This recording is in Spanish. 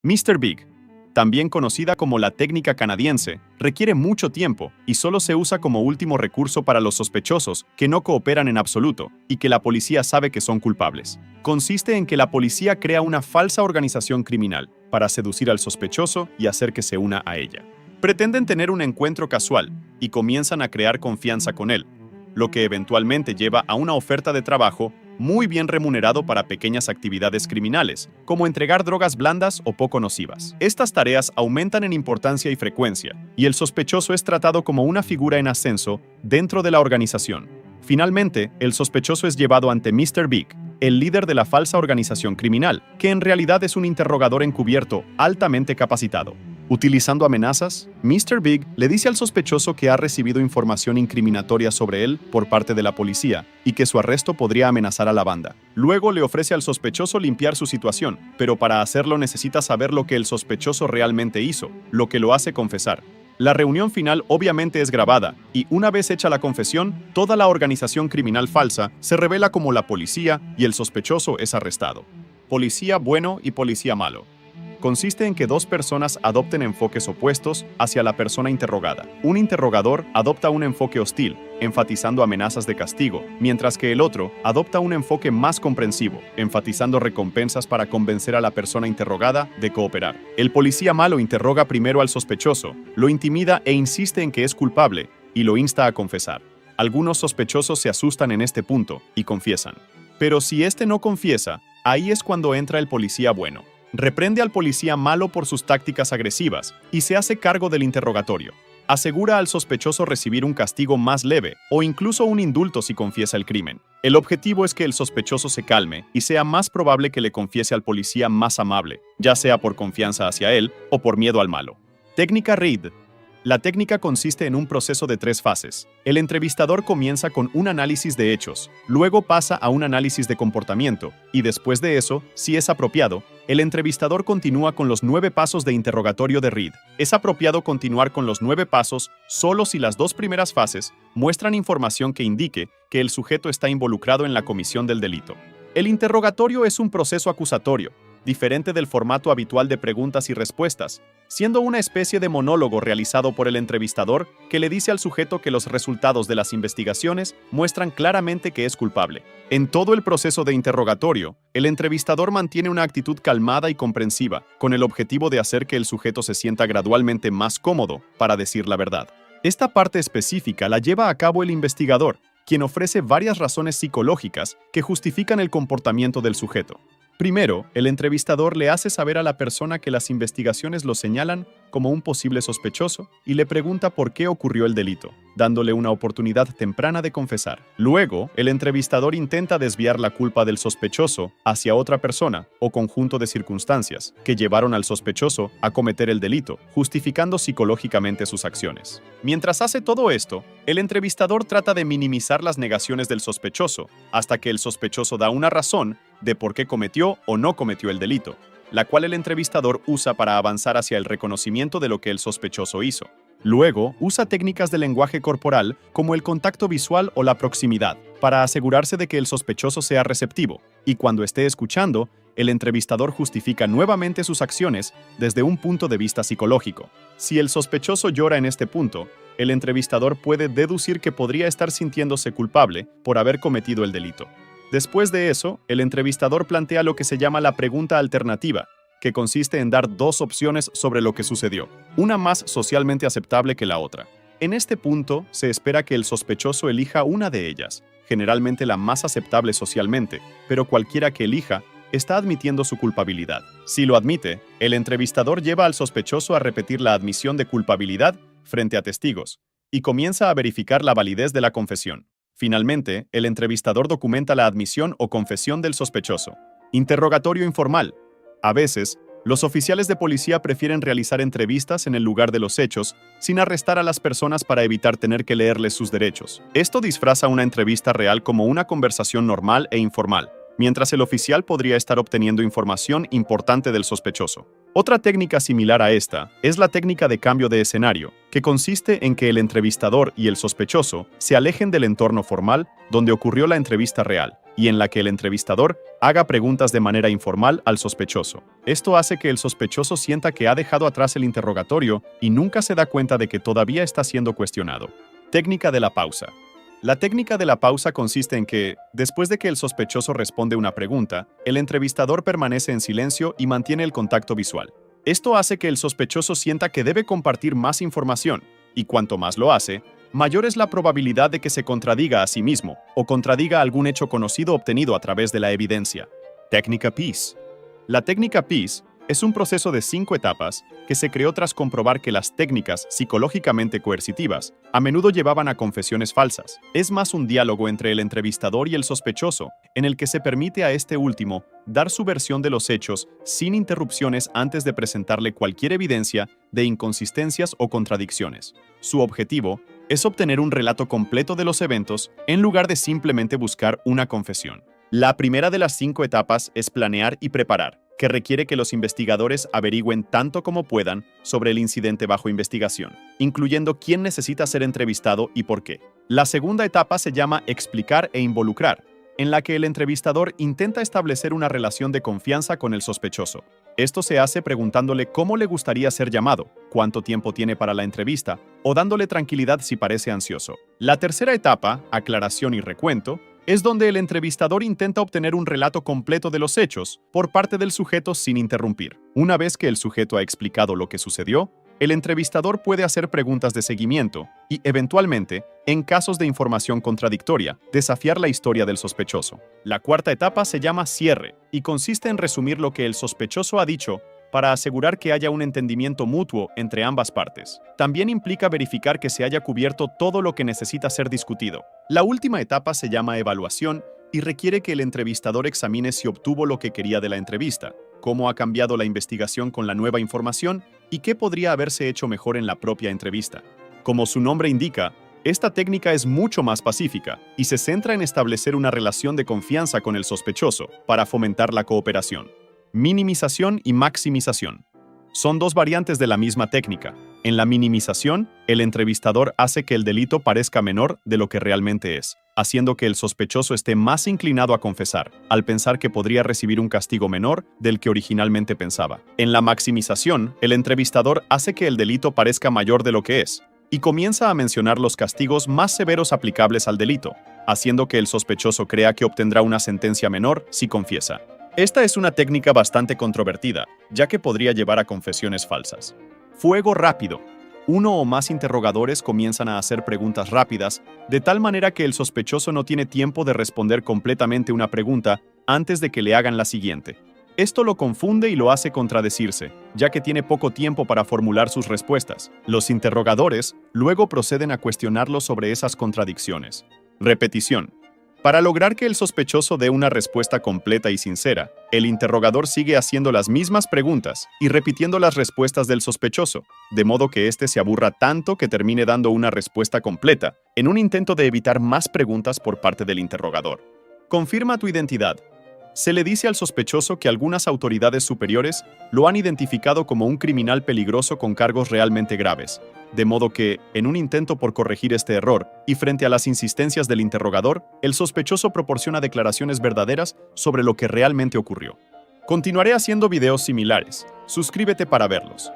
Mr. Big, también conocida como la técnica canadiense, requiere mucho tiempo y solo se usa como último recurso para los sospechosos que no cooperan en absoluto y que la policía sabe que son culpables. Consiste en que la policía crea una falsa organización criminal para seducir al sospechoso y hacer que se una a ella. Pretenden tener un encuentro casual y comienzan a crear confianza con él, lo que eventualmente lleva a una oferta de trabajo muy bien remunerado para pequeñas actividades criminales, como entregar drogas blandas o poco nocivas. Estas tareas aumentan en importancia y frecuencia, y el sospechoso es tratado como una figura en ascenso dentro de la organización. Finalmente, el sospechoso es llevado ante Mr. Big, el líder de la falsa organización criminal, que en realidad es un interrogador encubierto altamente capacitado. Utilizando amenazas, Mr. Big le dice al sospechoso que ha recibido información incriminatoria sobre él por parte de la policía y que su arresto podría amenazar a la banda. Luego le ofrece al sospechoso limpiar su situación, pero para hacerlo necesita saber lo que el sospechoso realmente hizo, lo que lo hace confesar. La reunión final obviamente es grabada, y una vez hecha la confesión, toda la organización criminal falsa se revela como la policía y el sospechoso es arrestado. Policía bueno y policía malo. Consiste en que dos personas adopten enfoques opuestos hacia la persona interrogada. Un interrogador adopta un enfoque hostil, enfatizando amenazas de castigo, mientras que el otro adopta un enfoque más comprensivo, enfatizando recompensas para convencer a la persona interrogada de cooperar. El policía malo interroga primero al sospechoso, lo intimida e insiste en que es culpable, y lo insta a confesar. Algunos sospechosos se asustan en este punto y confiesan. Pero si este no confiesa, ahí es cuando entra el policía bueno. Reprende al policía malo por sus tácticas agresivas y se hace cargo del interrogatorio. Asegura al sospechoso recibir un castigo más leve o incluso un indulto si confiesa el crimen. El objetivo es que el sospechoso se calme y sea más probable que le confiese al policía más amable, ya sea por confianza hacia él o por miedo al malo. Técnica Reid. La técnica consiste en un proceso de 3 fases. El entrevistador comienza con un análisis de hechos, luego pasa a un análisis de comportamiento, y después de eso, si es apropiado, el entrevistador continúa con los 9 pasos de interrogatorio de Reid. Es apropiado continuar con los 9 pasos solo si las 2 primeras fases muestran información que indique que el sujeto está involucrado en la comisión del delito. El interrogatorio es un proceso acusatorio, diferente del formato habitual de preguntas y respuestas, siendo una especie de monólogo realizado por el entrevistador que le dice al sujeto que los resultados de las investigaciones muestran claramente que es culpable. En todo el proceso de interrogatorio, el entrevistador mantiene una actitud calmada y comprensiva, con el objetivo de hacer que el sujeto se sienta gradualmente más cómodo para decir la verdad. Esta parte específica la lleva a cabo el investigador, quien ofrece varias razones psicológicas que justifican el comportamiento del sujeto. Primero, el entrevistador le hace saber a la persona que las investigaciones lo señalan como un posible sospechoso y le pregunta por qué ocurrió el delito, dándole una oportunidad temprana de confesar. Luego, el entrevistador intenta desviar la culpa del sospechoso hacia otra persona o conjunto de circunstancias que llevaron al sospechoso a cometer el delito, justificando psicológicamente sus acciones. Mientras hace todo esto, el entrevistador trata de minimizar las negaciones del sospechoso hasta que el sospechoso da una razón de por qué cometió o no cometió el delito, la cual el entrevistador usa para avanzar hacia el reconocimiento de lo que el sospechoso hizo. Luego, usa técnicas de lenguaje corporal como el contacto visual o la proximidad, para asegurarse de que el sospechoso sea receptivo, y cuando esté escuchando, el entrevistador justifica nuevamente sus acciones desde un punto de vista psicológico. Si el sospechoso llora en este punto, el entrevistador puede deducir que podría estar sintiéndose culpable por haber cometido el delito. Después de eso, el entrevistador plantea lo que se llama la pregunta alternativa, que consiste en dar 2 opciones sobre lo que sucedió, una más socialmente aceptable que la otra. En este punto, se espera que el sospechoso elija una de ellas, generalmente la más aceptable socialmente, pero cualquiera que elija está admitiendo su culpabilidad. Si lo admite, el entrevistador lleva al sospechoso a repetir la admisión de culpabilidad frente a testigos y comienza a verificar la validez de la confesión. Finalmente, el entrevistador documenta la admisión o confesión del sospechoso. Interrogatorio informal. A veces, los oficiales de policía prefieren realizar entrevistas en el lugar de los hechos sin arrestar a las personas para evitar tener que leerles sus derechos. Esto disfraza una entrevista real como una conversación normal e informal, mientras el oficial podría estar obteniendo información importante del sospechoso. Otra técnica similar a esta es la técnica de cambio de escenario, que consiste en que el entrevistador y el sospechoso se alejen del entorno formal donde ocurrió la entrevista real, y en la que el entrevistador haga preguntas de manera informal al sospechoso. Esto hace que el sospechoso sienta que ha dejado atrás el interrogatorio y nunca se da cuenta de que todavía está siendo cuestionado. Técnica de la pausa. La técnica de la pausa consiste en que, después de que el sospechoso responde una pregunta, el entrevistador permanece en silencio y mantiene el contacto visual. Esto hace que el sospechoso sienta que debe compartir más información, y cuanto más lo hace, mayor es la probabilidad de que se contradiga a sí mismo o contradiga algún hecho conocido obtenido a través de la evidencia. Técnica PEACE. La técnica PEACE es un proceso de 5 etapas que se creó tras comprobar que las técnicas psicológicamente coercitivas a menudo llevaban a confesiones falsas. Es más un diálogo entre el entrevistador y el sospechoso, en el que se permite a este último dar su versión de los hechos sin interrupciones antes de presentarle cualquier evidencia de inconsistencias o contradicciones. Su objetivo es obtener un relato completo de los eventos en lugar de simplemente buscar una confesión. La primera de las 5 etapas es planear y preparar, que requiere que los investigadores averigüen tanto como puedan sobre el incidente bajo investigación, incluyendo quién necesita ser entrevistado y por qué. La segunda etapa se llama explicar e involucrar, en la que el entrevistador intenta establecer una relación de confianza con el sospechoso. Esto se hace preguntándole cómo le gustaría ser llamado, cuánto tiempo tiene para la entrevista, o dándole tranquilidad si parece ansioso. La tercera etapa, aclaración y recuento, es donde el entrevistador intenta obtener un relato completo de los hechos por parte del sujeto sin interrumpir. Una vez que el sujeto ha explicado lo que sucedió, el entrevistador puede hacer preguntas de seguimiento y, eventualmente, en casos de información contradictoria, desafiar la historia del sospechoso. La cuarta etapa se llama cierre y consiste en resumir lo que el sospechoso ha dicho para asegurar que haya un entendimiento mutuo entre ambas partes. También implica verificar que se haya cubierto todo lo que necesita ser discutido. La última etapa se llama evaluación y requiere que el entrevistador examine si obtuvo lo que quería de la entrevista, cómo ha cambiado la investigación con la nueva información y qué podría haberse hecho mejor en la propia entrevista. Como su nombre indica, esta técnica es mucho más pacífica y se centra en establecer una relación de confianza con el sospechoso para fomentar la cooperación. Minimización y maximización. Son dos variantes de la misma técnica. En la minimización, el entrevistador hace que el delito parezca menor de lo que realmente es, haciendo que el sospechoso esté más inclinado a confesar, al pensar que podría recibir un castigo menor del que originalmente pensaba. En la maximización, el entrevistador hace que el delito parezca mayor de lo que es, y comienza a mencionar los castigos más severos aplicables al delito, haciendo que el sospechoso crea que obtendrá una sentencia menor si confiesa. Esta es una técnica bastante controvertida, ya que podría llevar a confesiones falsas. Fuego rápido. Uno o más interrogadores comienzan a hacer preguntas rápidas, de tal manera que el sospechoso no tiene tiempo de responder completamente una pregunta antes de que le hagan la siguiente. Esto lo confunde y lo hace contradecirse, ya que tiene poco tiempo para formular sus respuestas. Los interrogadores luego proceden a cuestionarlo sobre esas contradicciones. Repetición. Para lograr que el sospechoso dé una respuesta completa y sincera, el interrogador sigue haciendo las mismas preguntas y repitiendo las respuestas del sospechoso, de modo que éste se aburra tanto que termine dando una respuesta completa, en un intento de evitar más preguntas por parte del interrogador. Confirma tu identidad. Se le dice al sospechoso que algunas autoridades superiores lo han identificado como un criminal peligroso con cargos realmente graves, de modo que, en un intento por corregir este error y frente a las insistencias del interrogador, el sospechoso proporciona declaraciones verdaderas sobre lo que realmente ocurrió. Continuaré haciendo videos similares. Suscríbete para verlos.